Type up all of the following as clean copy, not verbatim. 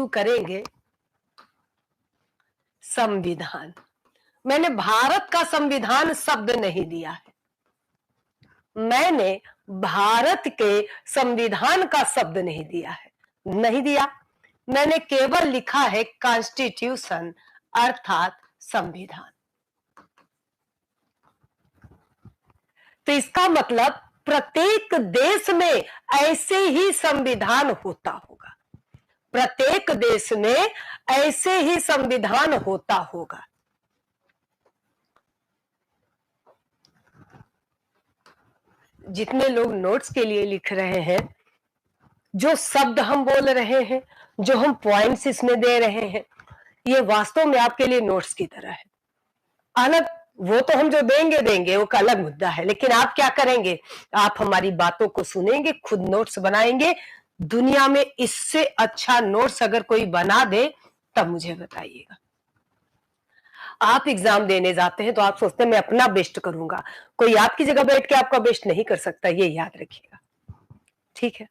शुरू करेंगे संविधान। मैंने भारत का संविधान शब्द नहीं दिया है, मैंने भारत के संविधान का शब्द नहीं दिया है, नहीं दिया। मैंने केवल लिखा है कॉन्स्टिट्यूशन अर्थात संविधान। तो इसका मतलब प्रत्येक देश में ऐसे ही संविधान होता होगा, प्रत्येक देश में ऐसे ही संविधान होता होगा। जितने लोग नोट्स के लिए लिख रहे हैं, जो शब्द हम बोल रहे हैं, जो हम पॉइंट्स इसमें दे रहे हैं, ये वास्तव में आपके लिए नोट्स की तरह है। अलग वो तो हम जो देंगे वो का अलग मुद्दा है, लेकिन आप क्या करेंगे, आप हमारी बातों को सुनेंगे, खुद नोट्स बनाएंगे। दुनिया में इससे अच्छा नोट्स अगर कोई बना दे तब मुझे बताइएगा। आप एग्जाम देने जाते हैं तो आप सोचते हैं मैं अपना बेस्ट करूंगा, कोई आपकी जगह बैठ के आपका बेस्ट नहीं कर सकता, ये याद रखिएगा, ठीक है।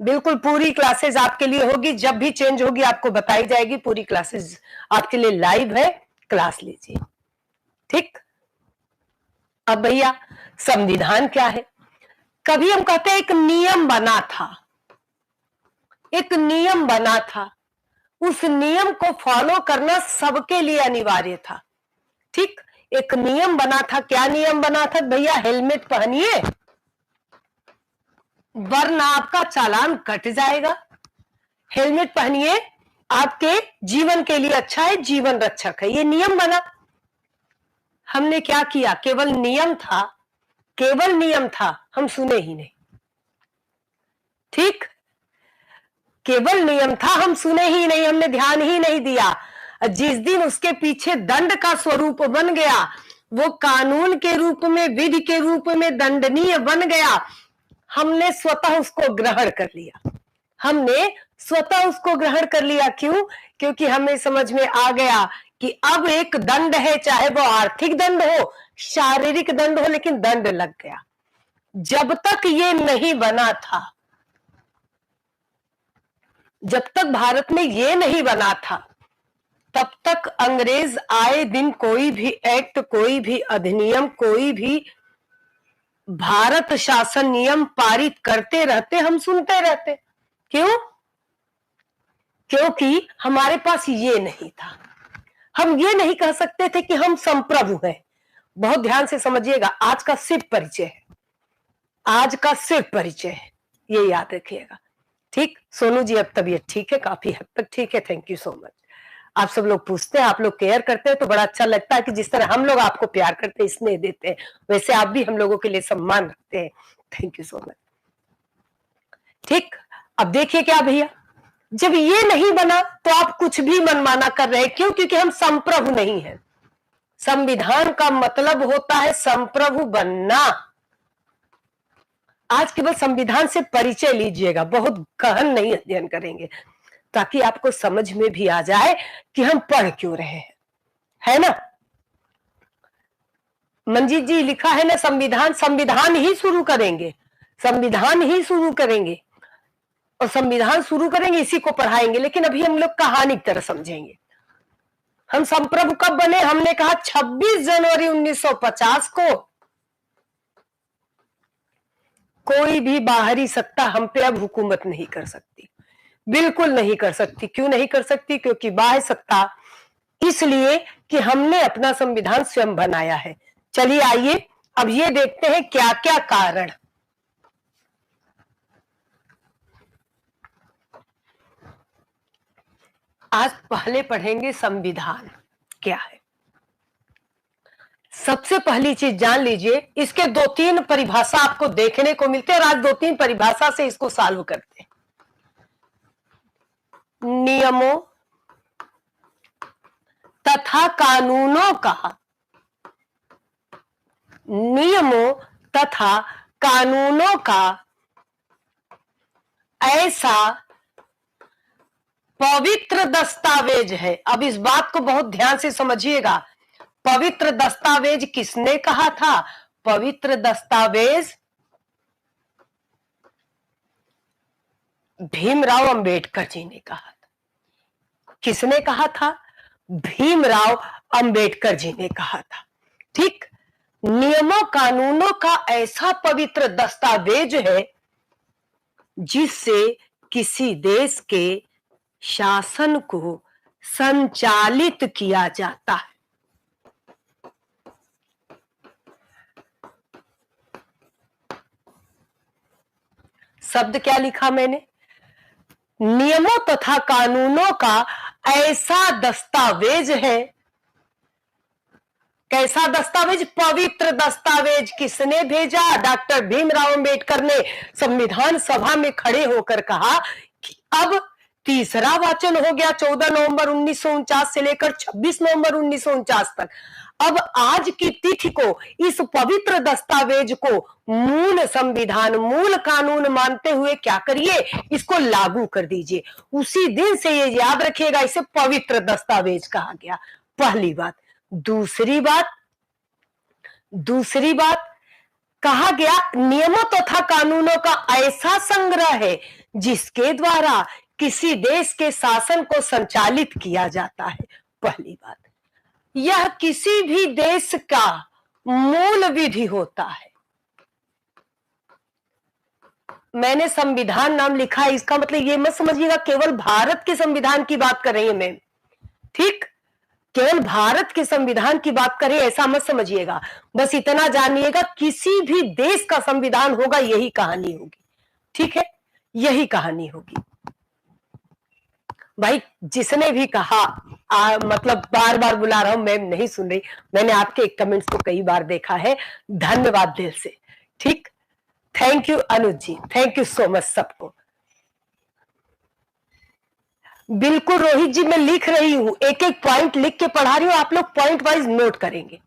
बिल्कुल पूरी क्लासेस आपके लिए होगी, जब भी चेंज होगी आपको बताई जाएगी, पूरी क्लासेस आपके लिए लाइव है, क्लास लीजिए, ठीक। अब भैया संविधान क्या है? कभी हम कहते हैं एक नियम बना था, एक नियम बना था, उस नियम को फॉलो करना सबके लिए अनिवार्य था, ठीक। एक नियम बना था, क्या नियम बना था भैया? हेलमेट पहनिए वरना आपका चालान कट जाएगा, हेलमेट पहनिए आपके जीवन के लिए अच्छा है, जीवन रक्षक है, ये नियम बना। हमने क्या किया? केवल नियम था, केवल नियम था, हम सुने ही नहीं, ठीक। केवल नियम था, हम सुने ही नहीं, हमने ध्यान ही नहीं दिया। जिस दिन उसके पीछे दंड का स्वरूप बन गया, वो कानून के रूप में, विधि के रूप में दंडनीय बन गया, हमने स्वतः उसको ग्रहण कर लिया, हमने स्वतः उसको ग्रहण कर लिया। क्यों? क्योंकि हमें समझ में आ गया कि अब एक दंड है, चाहे वो आर्थिक दंड हो, शारीरिक दंड हो, लेकिन दंड लग गया। जब तक ये नहीं बना था, जब तक भारत में ये नहीं बना था, तब तक अंग्रेज आए दिन कोई भी एक्ट, कोई भी अधिनियम, कोई भी भारत शासन नियम पारित करते रहते, हम सुनते रहते। क्यों? क्योंकि हमारे पास ये नहीं था, हम ये नहीं कह सकते थे कि हम संप्रभु हैं। बहुत ध्यान से समझिएगा, आज का सिर्फ परिचय है, आज का सिर्फ परिचय है, ये याद रखिएगा, ठीक। सोनू जी अब तबीयत ठीक है, काफी हद तक ठीक है, थैंक यू सो मच। आप सब लोग पूछते हैं, आप लोग केयर करते हैं, तो बड़ा अच्छा लगता है कि जिस तरह हम लोग आपको प्यार करते हैं, स्नेह देते हैं, वैसे आप भी हम लोगों के लिए सम्मान रखते हैं, थैंक यू सो मच, ठीक। अब देखिए क्या भैया, जब ये नहीं बना तो आप कुछ भी मनमाना कर रहे हैं। क्यों? क्योंकि हम संप्रभु नहीं है। संविधान का मतलब होता है संप्रभु बनना। आज केवल संविधान से परिचय लीजिएगा, बहुत गहन नहीं अध्ययन करेंगे, ताकि आपको समझ में भी आ जाए कि हम पढ़ क्यों रहे हैं, है ना। मंजीत जी लिखा है ना संविधान, संविधान ही शुरू करेंगे, संविधान ही शुरू करेंगे, और संविधान शुरू करेंगे, इसी को पढ़ाएंगे। लेकिन अभी हम लोग कहानी की तरह समझेंगे। हम संप्रभु कब बने? हमने कहा 26 जनवरी 1950 को कोई भी बाहरी सत्ता हम पे अब हुकूमत नहीं कर सकती, बिल्कुल नहीं कर सकती। क्यों नहीं कर सकती? क्योंकि बाह्य सत्ता, इसलिए कि हमने अपना संविधान स्वयं बनाया है। चलिए आइए अब ये देखते हैं क्या क्या कारण। आज पहले पढ़ेंगे संविधान क्या है। सबसे पहली चीज जान लीजिए, इसके 2-3 परिभाषा आपको देखने को मिलते हैं, और आज 2-3 परिभाषा से इसको सॉल्व करते हैं। नियमों तथा कानूनों का, नियमों तथा कानूनों का ऐसा पवित्र दस्तावेज है। अब इस बात को बहुत ध्यान से समझिएगा, पवित्र दस्तावेज किसने कहा था? पवित्र दस्तावेज भीमराव अंबेडकर जी ने कहा था। किसने कहा था? भीमराव अंबेडकर जी ने कहा था। ठीक, नियमों कानूनों का ऐसा पवित्र दस्तावेज है जिससे किसी देश के शासन को संचालित किया जाता है। शब्द क्या लिखा मैंने? नियमों तथा कानूनों का ऐसा दस्तावेज है। कैसा दस्तावेज? पवित्र दस्तावेज। किसने भेजा? डॉक्टर भीमराव अंबेडकर ने संविधान सभा में खड़े होकर कहा कि अब तीसरा वाचन हो गया 14 नवंबर 1949 से लेकर 26 नवंबर 1949 तक। अब आज की तिथि को इस पवित्र दस्तावेज को मूल संविधान, मूल कानून मानते हुए क्या करिए? इसको लागू कर दीजिए। उसी दिन से ये याद रखिएगा, इसे पवित्र दस्तावेज कहा गया। पहली बात। दूसरी बात कहा गया नियमों तथा कानूनों का ऐसा संग्रह है जिसके द्वारा किसी देश के शासन को संचालित किया जाता है। पहली बात, यह किसी भी देश का मूल विधि होता है। मैंने संविधान नाम लिखा है, इसका मतलब ये मत समझिएगा केवल भारत के संविधान की बात कर रही है मैं। ठीक, केवल भारत के संविधान की बात करें ऐसा मत समझिएगा। बस इतना जानिएगा, किसी भी देश का संविधान होगा यही कहानी होगी। ठीक है, यही कहानी होगी। भाई जिसने भी कहा मतलब बार बार बुला रहा हूं, मैं नहीं सुन रही। मैंने आपके कमेंट्स को कई बार देखा है। धन्यवाद दिल से। ठीक, thank you Anuj ji, thank you so much सबको। बिल्कुल रोहित जी, मैं लिख रही हूं, एक एक पॉइंट लिख के पढ़ा रही हूं, आप लोग पॉइंट वाइज नोट करेंगे।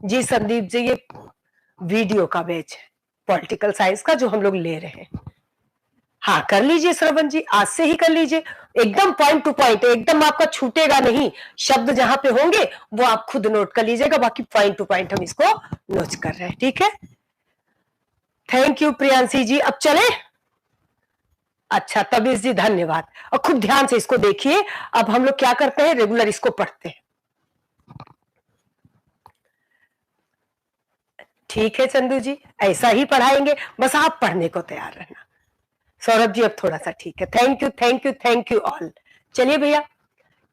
जी संदीप जी, ये वीडियो का बैच है पॉलिटिकल साइंस का जो हम लोग ले रहे हैं। हाँ कर लीजिए श्रवण जी, आज से ही कर लीजिए, एकदम पॉइंट टू पॉइंट, एकदम आपका छूटेगा नहीं। शब्द जहां पे होंगे वो आप खुद नोट कर लीजिएगा, बाकी पॉइंट टू पॉइंट हम इसको नोट कर रहे हैं। ठीक है, थैंक यू प्रियांशी जी। अब चले? अच्छा तबीज जी धन्यवाद। और खूब ध्यान से इसको देखिए। अब हम लोग क्या करते हैं, रेगुलर इसको पढ़ते हैं। ठीक है चंदू जी, ऐसा ही पढ़ाएंगे, बस आप पढ़ने को तैयार रहना। सौरभ जी अब थोड़ा सा ठीक है। Thank you thank you thank you all. चलिए भैया,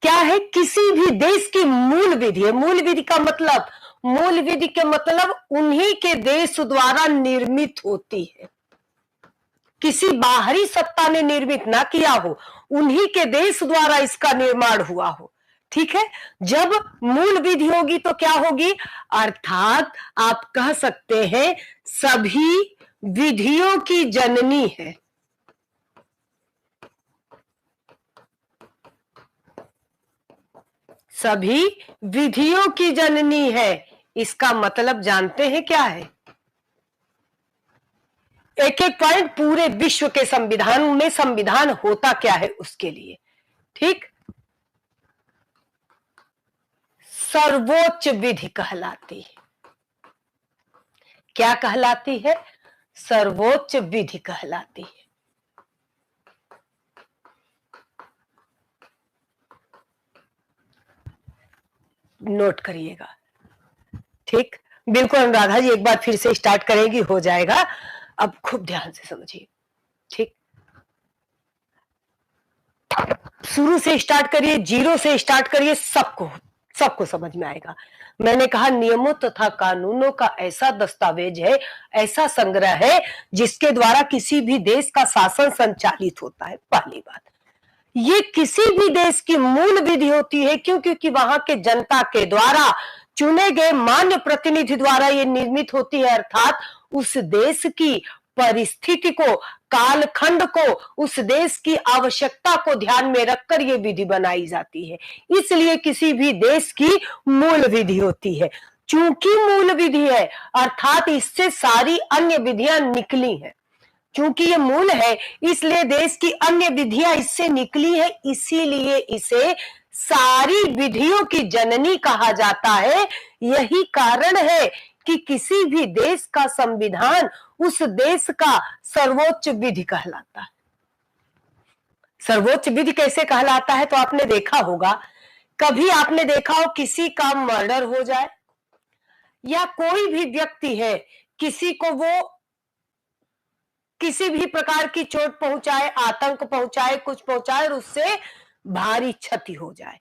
क्या है? किसी भी देश की मूल विधि है। मूल विधि का मतलब, मूल विधि के मतलब उन्हीं के देश द्वारा निर्मित होती है। किसी बाहरी सत्ता ने निर्मित ना किया हो, उन्हीं के देश द्वारा इसका निर्माण हुआ हो। ठीक है, जब मूल विधि होगी तो क्या होगी? अर्थात आप कह सकते हैं सभी विधियों की जननी है। सभी विधियों की जननी है, इसका मतलब जानते हैं क्या है? एक एक पॉइंट, पूरे विश्व के संविधान में संविधान होता क्या है उसके लिए। ठीक, सर्वोच्च विधि कहलाती है। क्या कहलाती है? सर्वोच्च विधि कहलाती है। नोट करिएगा। ठीक, बिल्कुल अनुराधा जी, एक बार फिर से स्टार्ट करेंगी, हो जाएगा। अब खूब ध्यान से समझिए। ठीक, शुरू से स्टार्ट करिए, जीरो से स्टार्ट करिए, सबको समझ में आएगा। मैंने कहा नियमों तथा कानूनों का ऐसा दस्तावेज है, ऐसा संग्रह है जिसके द्वारा किसी भी देश का शासन संचालित होता है। पहली बात, ये किसी भी देश की मूल विधि होती है। क्यों? क्योंकि वहां के जनता के द्वारा चुने गए मान्य प्रतिनिधि द्वारा ये निर्मित होती है। अर्थात उस देश की परिस्थिति को, कालखंड को, उस देश की आवश्यकता को ध्यान में रखकर ये विधि बनाई जाती है। इसलिए किसी भी देश की मूल विधि होती है। चूंकि मूल विधि है अर्थात इससे सारी अन्य विधियां निकली हैं। चूंकि ये मूल है इसलिए देश की अन्य विधियां इससे निकली है, इसीलिए इसे सारी विधियों की जननी कहा जाता है। यही कारण है कि किसी भी देश का संविधान उस देश का सर्वोच्च विधि कहलाता है। सर्वोच्च विधि कैसे कहलाता है? तो आपने देखा होगा, कभी आपने देखा हो किसी का मर्डर हो जाए या कोई भी व्यक्ति है किसी को वो किसी भी प्रकार की चोट पहुंचाए, आतंक पहुंचाए, कुछ पहुंचाए और उससे भारी क्षति हो जाए,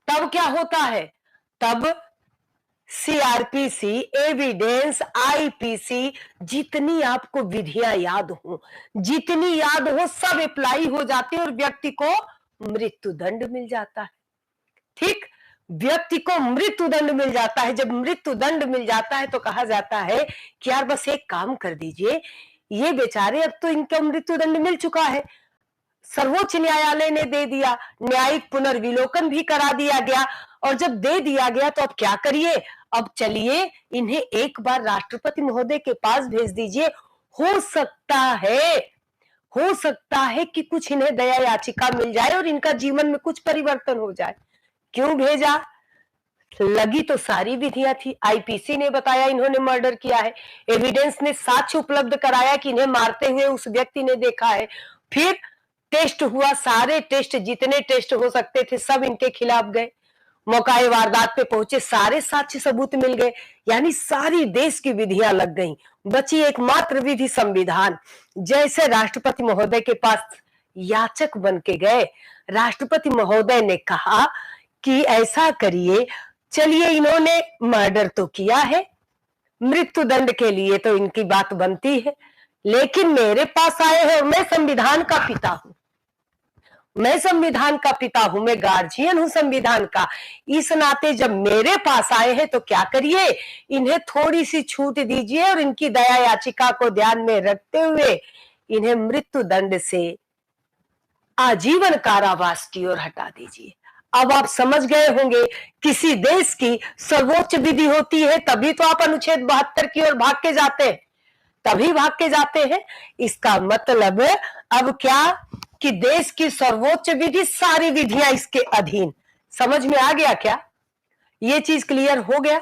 तब क्या होता है? तब सीआरपीसी, एविडेंस, आईपीसी, जितनी आपको विधियां याद हो, जितनी याद हो, सब अप्लाई हो जाती है और व्यक्ति को मृत्यु दंड मिल जाता है। ठीक, व्यक्ति को मृत्यु दंड मिल जाता है। जब मृत्यु दंड मिल जाता है तो कहा जाता है कि यार बस एक काम कर दीजिए, ये बेचारे, अब तो इनका मृत्यु दंड मिल चुका है, सर्वोच्च न्यायालय ने दे दिया, न्यायिक पुनर्विलोकन भी करा दिया गया, और जब दे दिया गया तो अब क्या करिए? अब चलिए इन्हें एक बार राष्ट्रपति महोदय के पास भेज दीजिए, हो सकता है कि कुछ इन्हें दया याचिका मिल जाए और इनका जीवन में कुछ परिवर्तन हो जाए। क्यों भेजा? लगी तो सारी विधियां थी। आईपीसी ने बताया इन्होंने मर्डर किया है, एविडेंस ने साक्ष्य उपलब्ध कराया कि इन्हें मारते हुए उस व्यक्ति ने देखा है, फिर टेस्ट हुआ, सारे टेस्ट, जितने टेस्ट हो सकते थे सब इनके खिलाफ गए, मौकाए वारदात पे पहुंचे, सारे साक्ष्य सबूत मिल गए, यानी सारी देश की विधियां लग गईं, बची एकमात्र विधि संविधान। जैसे राष्ट्रपति महोदय के पास याचक बन के गए, राष्ट्रपति महोदय ने कहा कि ऐसा करिए, चलिए इन्होंने मर्डर तो किया है, मृत्यु दंड के लिए तो इनकी बात बनती है, लेकिन मेरे पास आए हैं, मैं संविधान का पिता हूं, मैं संविधान का पिता हूं, मैं गार्जियन हूं संविधान का, इस नाते जब मेरे पास आए हैं तो क्या करिए, इन्हें थोड़ी सी छूट दीजिए और इनकी दया याचिका को ध्यान में रखते हुए इन्हें मृत्यु दंड से आजीवन कारावास की ओर हटा दीजिए। अब आप समझ गए होंगे, किसी देश की सर्वोच्च विधि होती है तभी तो आप अनुच्छेद 72 की ओर भाग के जाते हैं, तभी भाग के जाते हैं। इसका मतलब अब क्या कि देश की सर्वोच्च विधि, सारी विधियां इसके अधीन। समझ में आ गया क्या? ये चीज क्लियर हो गया?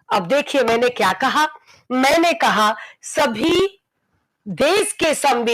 अब देखिए मैंने क्या कहा, मैंने कहा सभी देश के संविधान